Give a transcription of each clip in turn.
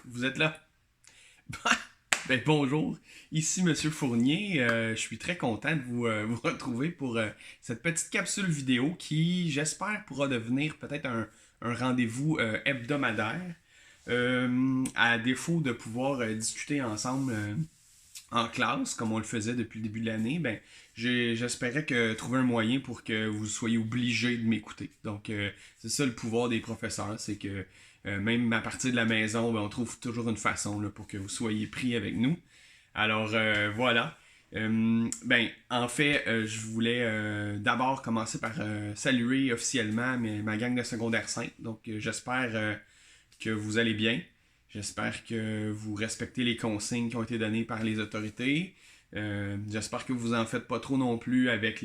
Vous êtes là? Ben, bonjour, ici Monsieur Fournier. Je suis très content de vous retrouver pour cette petite capsule vidéo qui, j'espère, pourra devenir peut-être un rendez-vous hebdomadaire. À défaut de pouvoir discuter ensemble en classe, comme on le faisait depuis le début de l'année, ben, j'espérais trouver un moyen pour que vous soyez obligés de m'écouter. Donc, c'est ça le pouvoir des professeurs, c'est que même à partir de la maison, ben, on trouve toujours une façon là, pour que vous soyez pris avec nous. Alors, voilà. Ben, en fait, je voulais d'abord commencer par saluer officiellement ma gang de secondaire 5. Donc, j'espère que vous allez bien. J'espère que vous respectez les consignes qui ont été données par les autorités. J'espère que vous en faites pas trop non plus avec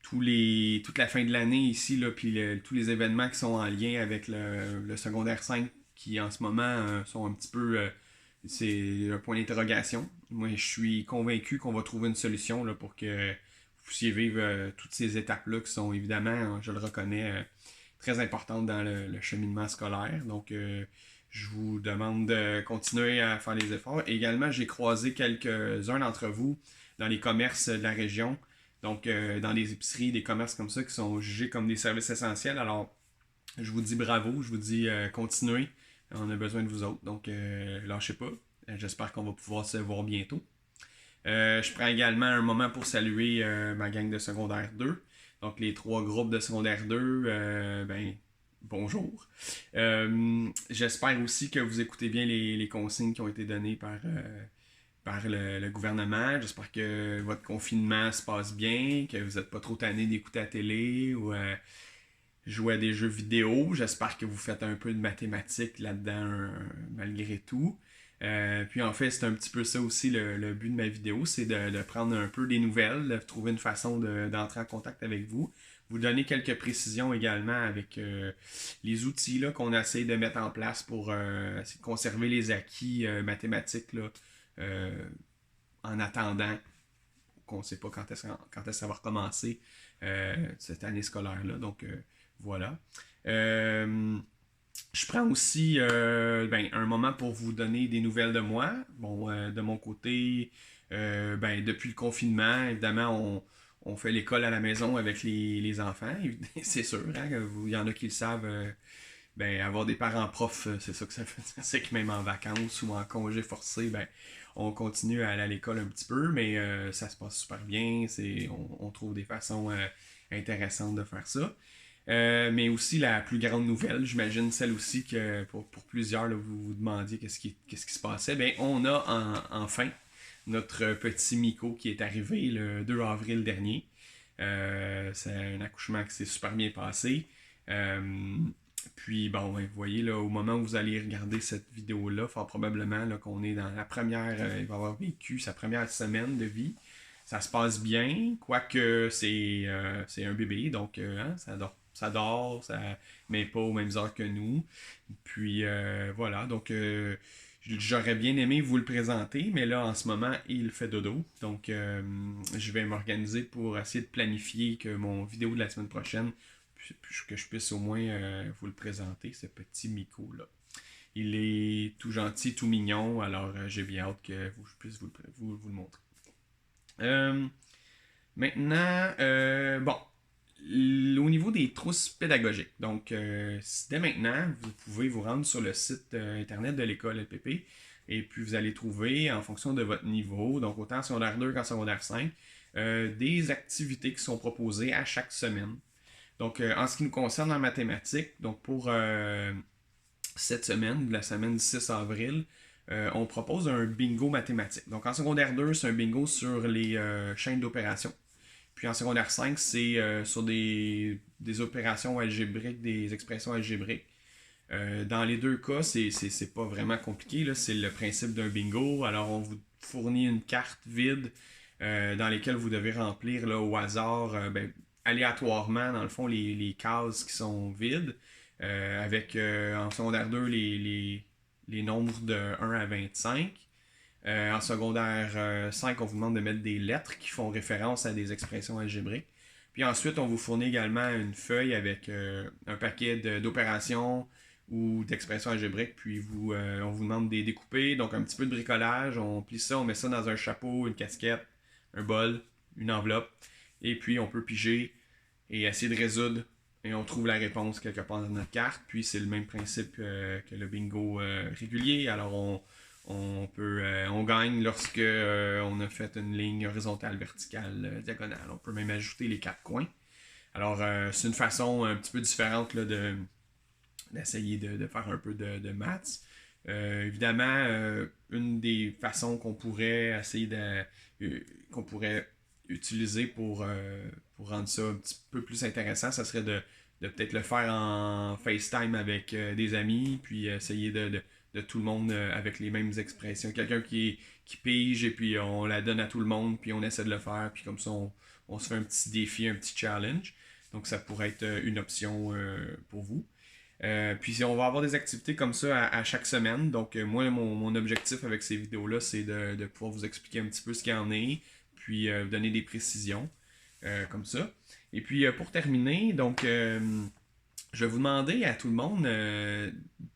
toute la fin de l'année ici, là, puis tous les événements qui sont en lien avec le secondaire 5 qui en ce moment sont un petit peu. C'est un point d'interrogation. Moi, je suis convaincu qu'on va trouver une solution là, pour que vous puissiez vivre toutes ces étapes-là qui sont évidemment, je le reconnais, très importantes dans le cheminement scolaire. Donc, je vous demande de continuer à faire les efforts. Et également, j'ai croisé quelques-uns d'entre vous dans les commerces de la région. Donc, dans des épiceries, des commerces comme ça qui sont jugés comme des services essentiels. Alors, je vous dis bravo, je vous dis continuez. On a besoin de vous autres. Donc, lâchez pas. J'espère qu'on va pouvoir se voir bientôt. Je prends également un moment pour saluer ma gang de secondaire 2. Donc, les trois groupes de secondaire 2, ben, bonjour. J'espère aussi que vous écoutez bien les consignes qui ont été données par le gouvernement. J'espère que votre confinement se passe bien, que vous n'êtes pas trop tanné d'écouter la télé ou jouer à des jeux vidéo. J'espère que vous faites un peu de mathématiques là-dedans malgré tout. Puis en fait, c'est un petit peu ça aussi le but de ma vidéo, c'est de prendre un peu des nouvelles, de trouver une façon d'entrer en contact avec vous. Vous donner quelques précisions également avec les outils là, qu'on essaie de mettre en place pour essayer de conserver les acquis mathématiques là, en attendant qu'on ne sait pas quand est-ce que ça va recommencer cette année scolaire-là. Donc voilà. Je prends aussi un moment pour vous donner des nouvelles de moi. Bon, de mon côté, depuis le confinement, évidemment, on fait l'école à la maison avec les enfants. C'est sûr, hein, il y en a qui le savent. Avoir des parents profs, c'est ça que ça fait. C'est que même en vacances ou en congé forcé, on continue à aller à l'école un petit peu, mais ça se passe super bien. On trouve des façons intéressantes de faire ça. Mais aussi la plus grande nouvelle, j'imagine celle aussi que pour plusieurs, là, vous vous demandiez qu'est-ce qui se passait. Ben, on a enfin notre petit Miko qui est arrivé le 2 avril dernier. C'est un accouchement qui s'est super bien passé. Puis bon, vous voyez là, au moment où vous allez regarder cette vidéo-là, fort probablement là, qu'on est dans la première, il va avoir vécu sa première semaine de vie. Ça se passe bien, quoique c'est un bébé, donc ça dort, mais pas aux mêmes heures que nous. Puis voilà, donc j'aurais bien aimé vous le présenter, mais là en ce moment il fait dodo. Donc je vais m'organiser pour essayer de planifier que mon vidéo de la semaine prochaine, que je puisse au moins vous le présenter, ce petit Miko-là. Il est tout gentil, tout mignon, alors j'ai bien hâte que je puisse vous le montrer. Maintenant, au niveau des trousses pédagogiques, donc dès maintenant, vous pouvez vous rendre sur le site internet de l'école LPP et puis vous allez trouver, en fonction de votre niveau, donc autant en secondaire 2 qu'en secondaire 5, des activités qui sont proposées à chaque semaine. Donc, en ce qui nous concerne en mathématiques, donc pour cette semaine, la semaine du 6 avril, on propose un bingo mathématique. Donc en secondaire 2, c'est un bingo sur les chaînes d'opérations. Puis en secondaire 5, c'est sur des opérations algébriques, des expressions algébriques. Dans les deux cas, c'est pas vraiment compliqué. Là. C'est le principe d'un bingo. Alors on vous fournit une carte vide dans laquelle vous devez remplir là, au hasard, aléatoirement, dans le fond, les cases qui sont vides. Avec en secondaire 2 les nombres de 1 à 25. En secondaire 5, on vous demande de mettre des lettres qui font référence à des expressions algébriques. Puis ensuite, on vous fournit également une feuille avec un paquet d'opérations ou d'expression algébrique, puis on vous demande de les découper, donc un petit peu de bricolage, on plie ça, on met ça dans un chapeau, une casquette, un bol, une enveloppe, et puis on peut piger et essayer de résoudre, et on trouve la réponse quelque part dans notre carte, puis c'est le même principe que le bingo régulier, alors on gagne lorsque on a fait une ligne horizontale, verticale, diagonale. On peut même ajouter les 4 coins. Alors, c'est une façon un petit peu différente là, d'essayer de faire un peu de maths. Évidemment, une des façons qu'on pourrait essayer qu'on pourrait utiliser pour rendre ça un petit peu plus intéressant, ça serait de peut-être le faire en FaceTime avec des amis, puis essayer de tout le monde avec les mêmes expressions. Quelqu'un qui pige et puis on la donne à tout le monde, puis on essaie de le faire, puis comme ça on se fait un petit défi, un petit challenge. Donc ça pourrait être une option pour vous. Puis on va avoir des activités comme ça à chaque semaine. Donc moi, mon objectif avec ces vidéos-là, c'est de pouvoir vous expliquer un petit peu ce qu'il y en est, puis vous donner des précisions comme ça. Et puis pour terminer, donc je vais vous demander à tout le monde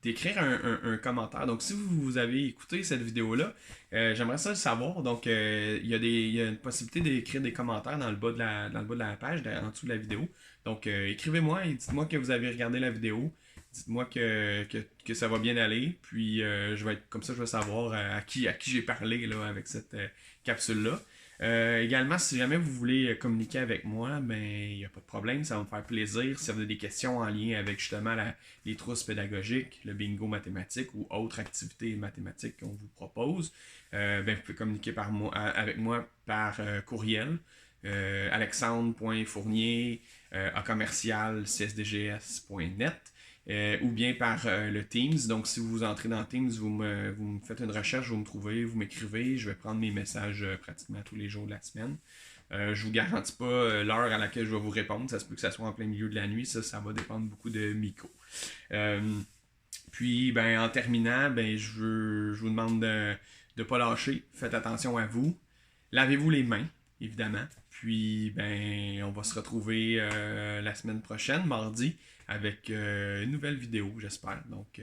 d'écrire un commentaire. Donc, si vous avez écouté cette vidéo-là, j'aimerais ça le savoir. Donc, il y a une possibilité d'écrire des commentaires dans le bas dans le bas de la page, en dessous de la vidéo. Donc, écrivez-moi et dites-moi que vous avez regardé la vidéo. Dites-moi que ça va bien aller. Puis, je vais être comme ça, je vais savoir à qui j'ai parlé là, avec cette capsule-là. Également, si jamais vous voulez communiquer avec moi, ben il n'y a pas de problème, ça va me faire plaisir. Si vous avez des questions en lien avec justement les trousses pédagogiques, le bingo mathématique ou autres activités mathématiques qu'on vous propose, ben vous pouvez communiquer avec moi par courriel. Alexandre.fournier à commercial csdgs.net ou bien par le Teams. Donc, si vous entrez dans Teams, vous me faites une recherche, vous me trouvez, vous m'écrivez, je vais prendre mes messages pratiquement tous les jours de la semaine. Je vous garantis pas l'heure à laquelle je vais vous répondre. Ça se peut que ça soit en plein milieu de la nuit. Ça va dépendre beaucoup de Miko. Puis, ben, en terminant, ben, je vous demande de ne pas lâcher. Faites attention à vous. Lavez-vous les mains, évidemment. Puis, ben, on va se retrouver la semaine prochaine, mardi, avec une nouvelle vidéo, j'espère. Donc,